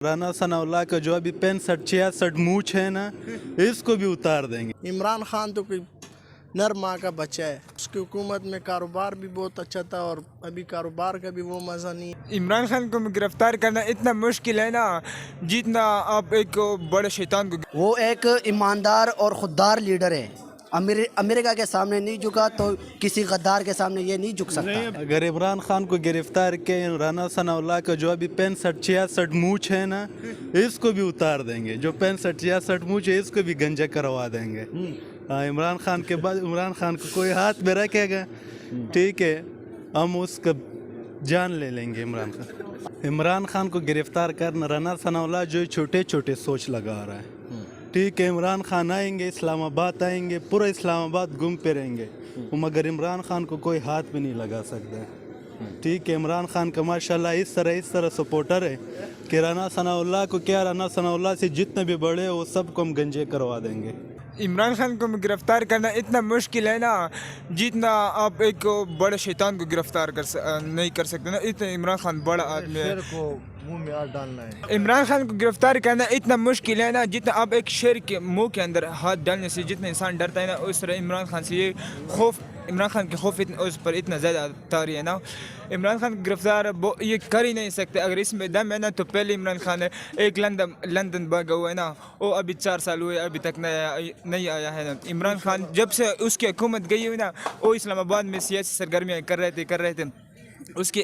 राना सनाउल्लाह का जो अभी 65-66 मूछ है ना, इसको भी उतार देंगे। इमरान खान तो कोई नर माँ का बच्चा है। उसकी हुकूमत में कारोबार भी बहुत अच्छा था और अभी कारोबार का भी वो मज़ा नहीं है। इमरान खान को गिरफ्तार करना इतना मुश्किल है ना, जितना आप एक बड़े शैतान को। वो एक ईमानदार और खुददार लीडर है। अमेरिका के सामने नहीं झुका तो किसी गद्दार के सामने ये नहीं झुक सकता। अगर इमरान खान को गिरफ्तार के राना सनाउल्लाह का जो अभी 65-66 मूछ है ना, इसको भी उतार देंगे। जो 65-66 मूछ है, इसको भी गंजा करवा देंगे। हाँ, इमरान खान के बाद इमरान खान को कोई हाथ में रखेगा, ठीक है, हम उसका जान ले लेंगे। इमरान खान को गिरफ्तार करना, राना सनाउल्लाह जो छोटे छोटे सोच लगा रहा है, ठीक है। इमरान खान आएंगे, इस्लामाबाद आएंगे, पूरा इस्लामाबाद घूम पे रहेंगे, मगर इमरान खान को कोई हाथ भी नहीं लगा सकता, ठीक है। इमरान खान का माशाल्लाह इस तरह सपोर्टर है कि राना सनाउल्लाह को क्या, राना सनाउल्लाह से जितने भी बड़े हो सबको हम गंजे करवा देंगे। इमरान खान को गिरफ्तार करना इतना मुश्किल है ना, जितना आप एक बड़े शैतान को गिरफ्तार नहीं कर सकते ना। इतना इमरान खान बड़ा आदमी है, मुंह में हाथ डालना है। इमरान खान को गिरफ्तार करना इतना मुश्किल है ना, जितना आप एक शेर के मुंह के अंदर हाथ डालने से जितना इंसान डरता है ना, उस तरह इमरान खान से ये खौफ, इमरान खान के खौफ उस पर इतना ज़्यादा तारी है ना। इमरान खान को गिरफ्तार ये कर ही नहीं सकते। अगर इसमें दम है ना, तो पहले इमरान खान है एक लंदन भागा हुआ है ना, वो अभी 4 साल हुए, अभी तक नहीं आया है ना। इमरान खान जब से उसकी हुकूमत गई हुई ना, वो इस्लामाबाद में सियासी सरगर्मियाँ कर रहे थे। उसकी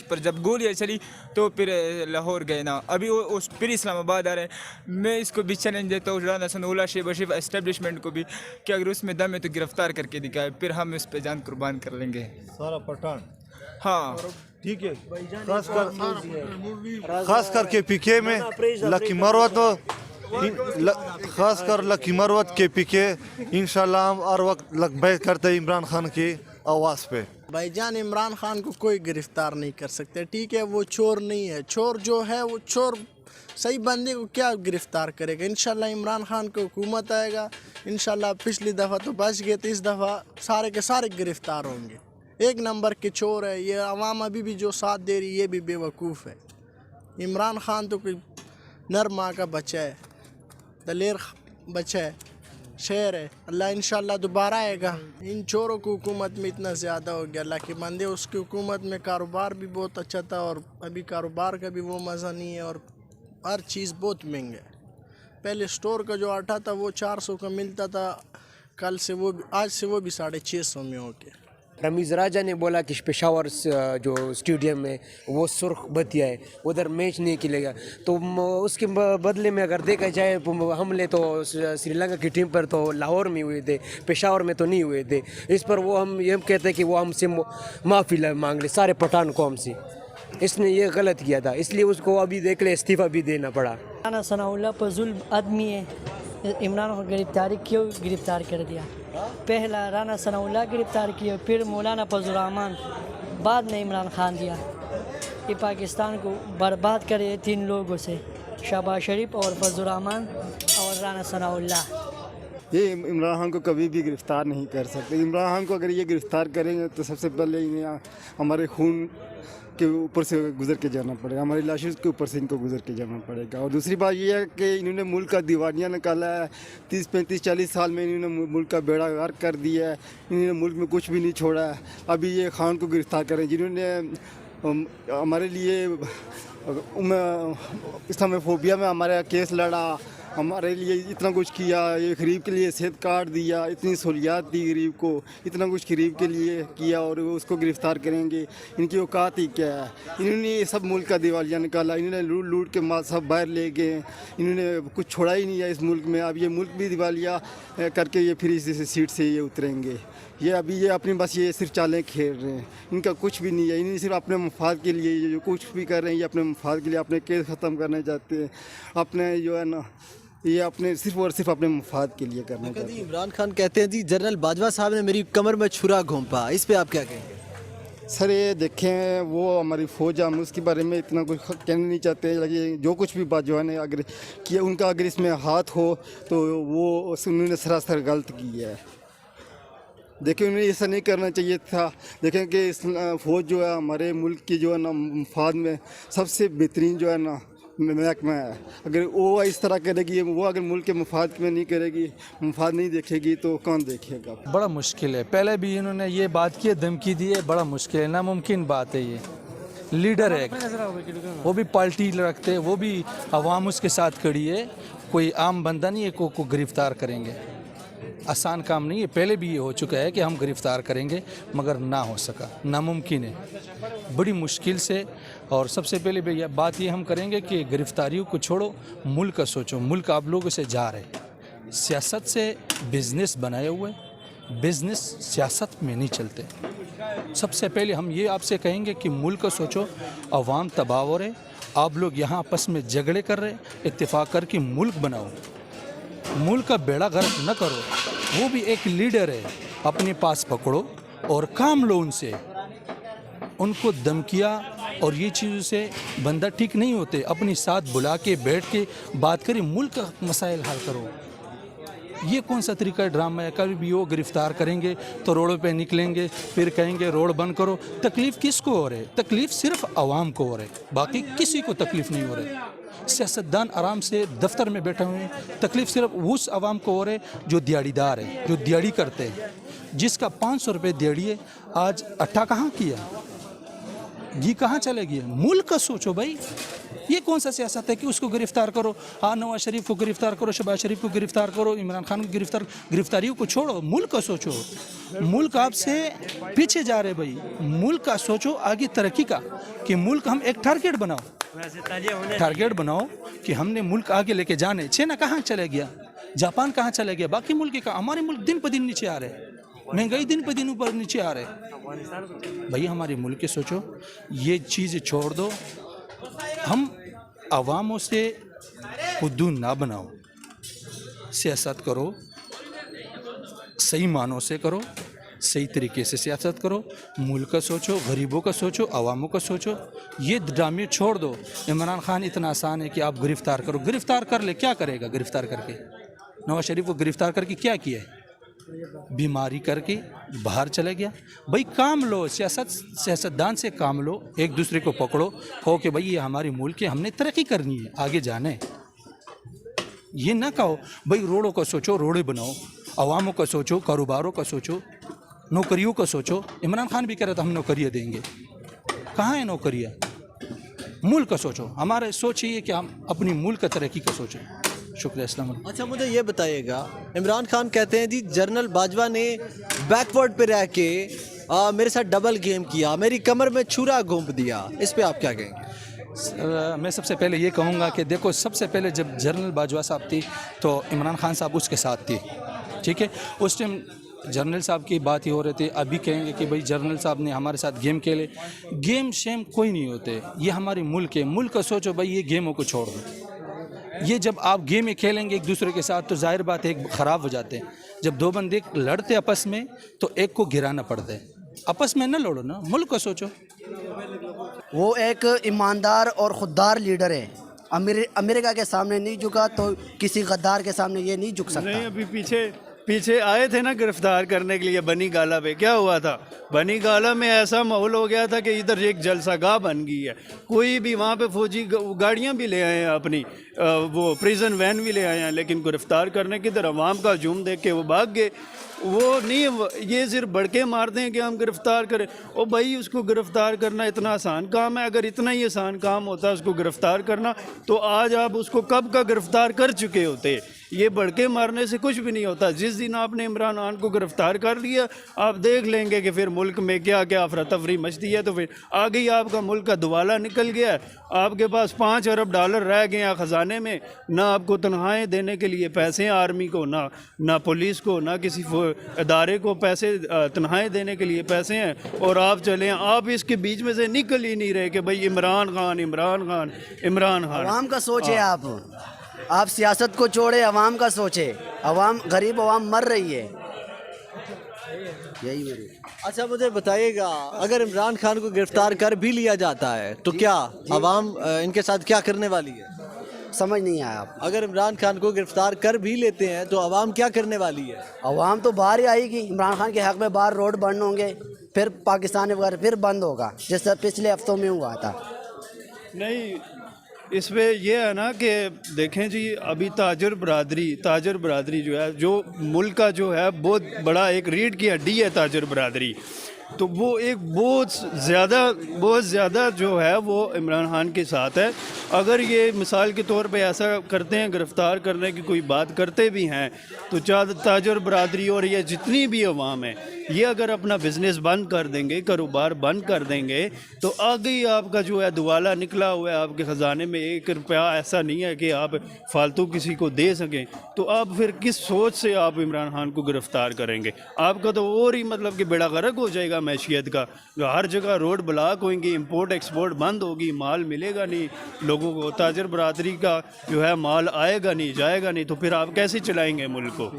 पर जब गोलियाँ चली तो फिर लाहौर गए ना, अभी वो फिर इस्लामाबाद आ रहे हैं। मैं इसको भी चैलेंज देता हूँ राना सनाउल्लाह शहबाज एस्टेब्लिशमेंट को भी, कि अगर उसमें दम है तो गिरफ्तार करके दिखाए, फिर हम इस पे जान कुर्बान कर लेंगे। सारा पठान, हाँ ठीक है। खास करके पीके में लकी मरवत, खास कर लकी मरवत के पीके इंशाल्लाह हम हर वक्त लगभग करते इमरान खान की आवाज़ पे। भाईजान, इमरान खान को कोई गिरफ्तार नहीं कर सकते, ठीक है। वो चोर नहीं है, चोर जो है वो चोर, सही बंदे को क्या गिरफ्तार करेगा। इंशाल्लाह इमरान खान को हुकूमत आएगा, इंशाल्लाह। पिछली दफ़ा तो बच गए थे, इस दफ़ा सारे के सारे गिरफ्तार होंगे। एक नंबर के चोर है ये। अवाम अभी भी जो साथ दे रही है, ये भी बेवकूफ़ है। इमरान खान तो कोई नर माँ का बच्चा है, दलेर बच्चा है, शेर है। अल्लाह इंशाल्लाह दोबारा आएगा। इन चोरों की हुकूमत में इतना ज़्यादा हो गया, अल्लाह के बंदे। उसकी हुकूमत में कारोबार भी बहुत अच्छा था और अभी कारोबार का भी वो मज़ा नहीं है और हर चीज़ बहुत महंगा है। पहले स्टोर का जो आटा था वो 400 का मिलता था, कल से वो आज से वो भी 650 में हो गया। रमीज़ राजा ने बोला कि पेशावर जो स्टेडियम में वो सुर्ख बतिया है, उधर मैच नहीं खेलेगा। तो उसके बदले में अगर देखा जाए, हमले तो श्रीलंका की टीम पर तो लाहौर में हुए थे, पेशावर में तो नहीं हुए थे। इस पर वो हम ये कहते हैं कि वो हमसे माफ़ी मांग ले सारे पठान कौम से। इसने ये गलत किया था, इसलिए उसको अभी देख ले इस्तीफ़ा भी देना पड़ा। राना सनाउल्लाह पर जुल्म आदमी है, इमरान को क्यों गिरफ्तार कर दिया? पहला राना सनाउल्लाह गिरफ्तार किया, फिर मौलाना फजल रहमान, बाद में इमरान खान दिया। ये पाकिस्तान को बर्बाद करे 3 लोगों से, शहबाज शरीफ और फजल रहमान और राना सनाउल्लाह। ये इमरान खान को कभी भी गिरफ़्तार नहीं कर सकते। इमरान खान को अगर ये गिरफ़्तार करेंगे तो सबसे पहले इन्हें हमारे खून के ऊपर से गुज़र के जाना पड़ेगा, हमारी लाशों के ऊपर से इनको गुज़र के जाना पड़ेगा। और दूसरी बात ये है कि इन्होंने मुल्क का दीवानिया निकाला है। 30-35-40 साल में इन्होंने मुल्क का बेड़ा गर्क कर दिया है। इन्होंने मुल्क में कुछ भी नहीं छोड़ा है। अभी ये खान को गिरफ़्तार करें, जिन्होंने हमारे लिए इस्लामोफोबिया में हमारा केस लड़ा, हमारे लिए इतना कुछ किया, ये गरीब के लिए सेहत कार्ड दिया, इतनी सहूलियात दी गरीब को, इतना कुछ गरीब के लिए किया, और उसको गिरफ़्तार करेंगे। इनकी औकात ही क्या है? इन्होंने ये सब मुल्क का दिवालिया निकाला, इन्होंने लूट के माल सब बाहर ले गए, इन्होंने कुछ छोड़ा ही नहीं है इस मुल्क में। अब ये मुल्क भी दिवालिया करके ये फिर इस सीट से ये उतरेंगे। ये अभी ये अपनी बस ये सिर्फ चालें खेल रहे हैं, इनका कुछ भी नहीं है। इन्हें सिर्फ अपने मफाद के लिए ये जो कुछ भी कर रहे हैं, ये अपने मफाद के लिए अपने केस ख़त्म करना चाहते हैं, अपने जो है ना, ये अपने सिर्फ और सिर्फ अपने मफाद के लिए करना चाहते हैं। इमरान खान कहते हैं जी जनरल बाजवा साहब ने मेरी कमर में छुरा घोंपा, इस पे आप क्या कहेंगे? सर ये देखें, वो हमारी फ़ौज, हम उसके बारे में इतना कुछ कहना नहीं चाहते। लगे जो कुछ भी बाजवा ने अगर किया, उनका अगर इसमें हाथ हो तो वो उन्होंने सरासर गलत किया है। देखिए, उन्हें ऐसा नहीं करना चाहिए था। देखें कि इस फ़ौज जो है हमारे मुल्क की जो है ना मफाद में सबसे बेहतरीन जो है ना महकमा है। अगर वो इस तरह करेगी, वो अगर मुल्क के मफाद में नहीं करेगी, मफाद नहीं देखेगी तो कौन देखेगा? बड़ा मुश्किल है। पहले भी इन्होंने ये बात की है, धमकी दी है, बड़ा मुश्किल है, नामुमकिन बात है। ये लीडर है, वो भी पार्टी रखते हैं, वो भी अवाम उसके साथ खड़ी है, कोई आम बंदा नहीं है को गिरफ्तार करेंगे। आसान काम नहीं है, पहले भी ये हो चुका है कि हम गिरफ्तार करेंगे मगर ना हो सका, नामुमकिन है बड़ी मुश्किल से। और सबसे पहले भैया बात ये हम करेंगे कि गिरफ्तारियों को छोड़ो, मुल्क का सोचो। मुल्क आप लोगों से जा रहे, सियासत से बिज़नेस बनाए हुए, बिज़नेस सियासत में नहीं चलते। सबसे पहले हम ये आपसे कहेंगे कि मुल्क का सोचो, अवाम तबाह हो रहे, आप लोग यहाँ आपस में झगड़े कर रहे, इत्तेफाक करके मुल्क बनाओ, मुल्क का बेड़ा गर्क न करो। वो भी एक लीडर है, अपने पास पकड़ो और काम लो उनसे। उनको धमकियाँ और ये चीज़ों से बंदा ठीक नहीं होते, अपने साथ बुला के बैठ के बात करें, मुल्क का मसाइल हल करो। ये कौन सा तरीका है ड्रामा है? कभी भी वो गिरफ्तार करेंगे तो रोडों पे निकलेंगे, फिर कहेंगे रोड बंद करो। तकलीफ़ किसको हो रही है? तकलीफ़ सिर्फ आवाम को हो रही है, बाकी किसी को तकलीफ़ नहीं हो रही। सियासतदान आराम से दफ्तर में बैठे हुए हैं, तकलीफ़ सिर्फ उस आवाम को हो रही है जो दिहाड़ीदार है, जो दिहाड़ी करते हैं, जिसका 500 रुपये दिहाड़ी है। आज अट्ठा कहाँ किया, ये कहाँ चले गए? मुल्क का सोचो भाई। ये कौन सा सियासत है कि उसको गिरफ्तार करो? हाँ, नवाज शरीफ को गिरफ्तार करो, शहबाज शरीफ को गिरफ्तार करो, इमरान खान को गिरफ्तारियों को छोड़ो, मुल्क का सोचो। मुल्क आपसे पीछे जा रहे भाई, मुल्क का सोचो, आगे तरक्की का, कि मुल्क हम एक टारगेट बनाओ कि हमने मुल्क आगे लेके जाने। चाइना कहाँ चले गया, जापान कहाँ चले गया, बाकी मुल्क का। हमारे मुल्क दिन पर दिन नीचे आ रहे, महंगाई दिन पर दिन ऊपर नीचे आ रहे। भैया हमारे मुल्क के सोचो, ये चीज़ छोड़ दो। हम अवामों से खुद्दू ना बनाओ, सियासत करो, सही मानों से करो, सही तरीके से सियासत करो, मुल्क का सोचो, गरीबों का सोचो, अवामों का सोचो। ये ड्रामे छोड़ दो। इमरान खान इतना आसान है कि आप गिरफ्तार करो, गिरफ्तार कर ले, क्या करेगा गिरफ्तार करके? नवाज शरीफ को गिरफ्तार करके क्या किया है? बीमारी करके बाहर चले गया। भाई काम लो, सियासतदान से काम लो, एक दूसरे को पकड़ो, कहो कि भाई ये हमारी मुल्क है, हमने तरक्की करनी है, आगे जाना है। ये ना कहो भाई रोडों का सोचो, रोडें बनाओ, अवामों का सोचो, कारोबारों का सोचो, नौकरियों का सोचो। इमरान खान भी कह रहा था हम नौकरियाँ देंगे, कहाँ है नौकरियाँ? मुल्क का सोचो। हमारे सोच ये कि हम अपनी मुल्क का तरक्की का सोचें। शुक्रिया। अस्सलाम वालेकुम। अच्छा मुझे ये बताइएगा, इमरान खान कहते हैं जी जनरल बाजवा ने बैकवर्ड पे रह के मेरे साथ डबल गेम किया, मेरी कमर में छुरा घोंप दिया, इस पे आप क्या कहेंगे? मैं सबसे पहले ये कहूँगा कि देखो, सबसे पहले जब जनरल बाजवा साहब थी तो इमरान खान साहब उसके साथ थे, ठीक है? उस टाइम जनरल साहब की बात ही हो रही थी। अभी कहेंगे कि भाई जनरल साहब ने हमारे साथ गेम खेले, गेम शेम कोई नहीं होते, ये हमारे मुल्क है। मुल्क का सोचो भाई, ये गेमों को छोड़ दो। ये जब आप गेम में खेलेंगे एक दूसरे के साथ तो जाहिर बात है एक ख़राब हो जाते हैं। जब दो बंदे लड़ते आपस में तो एक को गिराना पड़ता है, आपस में न लड़ो ना, मुल्क का सोचो। वो एक ईमानदार और खुददार लीडर है, अमेरिका के सामने नहीं झुका तो किसी गद्दार के सामने ये नहीं झुक सकता। नहीं, अभी पीछे आए थे ना गिरफ्तार करने के लिए बनी गाला पे। क्या हुआ था? बनी गाला में ऐसा माहौल हो गया था कि इधर एक जलसागाह बन गई है। कोई भी वहाँ पे फौजी गाड़ियाँ भी ले आए हैं, अपनी वो प्रिजन वैन भी ले आए हैं, लेकिन गिरफ्तार करने की तरह अवाम का हजूम देख के वो भाग गए। वो नहीं, ये सिर्फ बड़के मारते हैं कि हम गिरफ्तार करें। ओ भाई, उसको गिरफ्तार करना इतना आसान काम है? अगर इतना ही आसान काम होता उसको गिरफ्तार करना तो आज आप उसको कब का गिरफ्तार कर चुके होते। ये बड़के मारने से कुछ भी नहीं होता। जिस दिन आपने इमरान खान को गिरफ्तार कर लिया, आप देख लेंगे कि फिर मुल्क में क्या क्या अफरा तफरी मचती है। तो फिर आगे ही आपका मुल्क का दुआला निकल गया है, आपके पास $5 अरब रह गए हैं ख़जाने में। ना आपको तनख्वाहें देने के लिए पैसे हैं आर्मी को, ना पुलिस को, ना किसी इदारे को पैसे तनख्वाहें देने के लिए पैसे हैं। और आप चलें, आप इसके बीच में से निकल ही नहीं रहे कि भाई इमरान खान इमरान खान इमरान खान। अवाम का सोचे, आप सियासत को छोड़े, अवाम का सोचे। अवाम, गरीब अवाम मर रही है, यही मेरी। अच्छा मुझे बताइएगा, अगर इमरान खान को गिरफ्तार कर भी लिया जाता है तो क्या अवाम इनके साथ क्या करने वाली है? समझ नहीं आया आप। अगर इमरान खान को गिरफ्तार कर भी लेते हैं तो अवाम क्या करने वाली है? अवाम तो बाहर ही आएगी, इमरान खान के हक में बाहर रोड बंद होंगे, फिर पाकिस्तान वगैरह फिर बंद होगा, जैसे पिछले हफ्तों में हुआ था। नहीं, اس پہ یہ ہے نا کہ دیکھیں جی ابھی تاجر برادری جو ہے جو ملک کا جو ہے بہت بڑا ایک ریڑھ کی ہڈی ہے تاجر برادری، تو وہ ایک بہت زیادہ جو ہے وہ عمران خان کے ساتھ ہے۔ اگر یہ مثال کے طور پہ ایسا کرتے ہیں، گرفتار کرنے کی کوئی بات کرتے بھی ہیں، تو تاجر برادری اور یہ جتنی بھی عوام ہے یہ اگر اپنا بزنس بند کر دیں گے، کاروبار بند کر دیں گے، تو آگے ہی آپ کا جو ہے دوالا نکلا ہوا ہے، آپ کے خزانے میں 1 روپیہ ایسا نہیں ہے کہ آپ فالتو کسی کو دے سکیں، تو آپ پھر کس سوچ سے آپ عمران خان کو گرفتار کریں گے؟ آپ کا تو اور ہی مطلب کہ بیڑا غرق ہو جائے گا معیشت کا، ہر جگہ روڈ بلاک ہوئیں گی، امپورٹ ایکسپورٹ بند ہوگی، مال ملے گا نہیں لوگوں کو، تاجر برادری کا جو ہے مال آئے گا نہیں، جائے گا نہیں، تو پھر آپ کیسے چلائیں گے ملک کو؟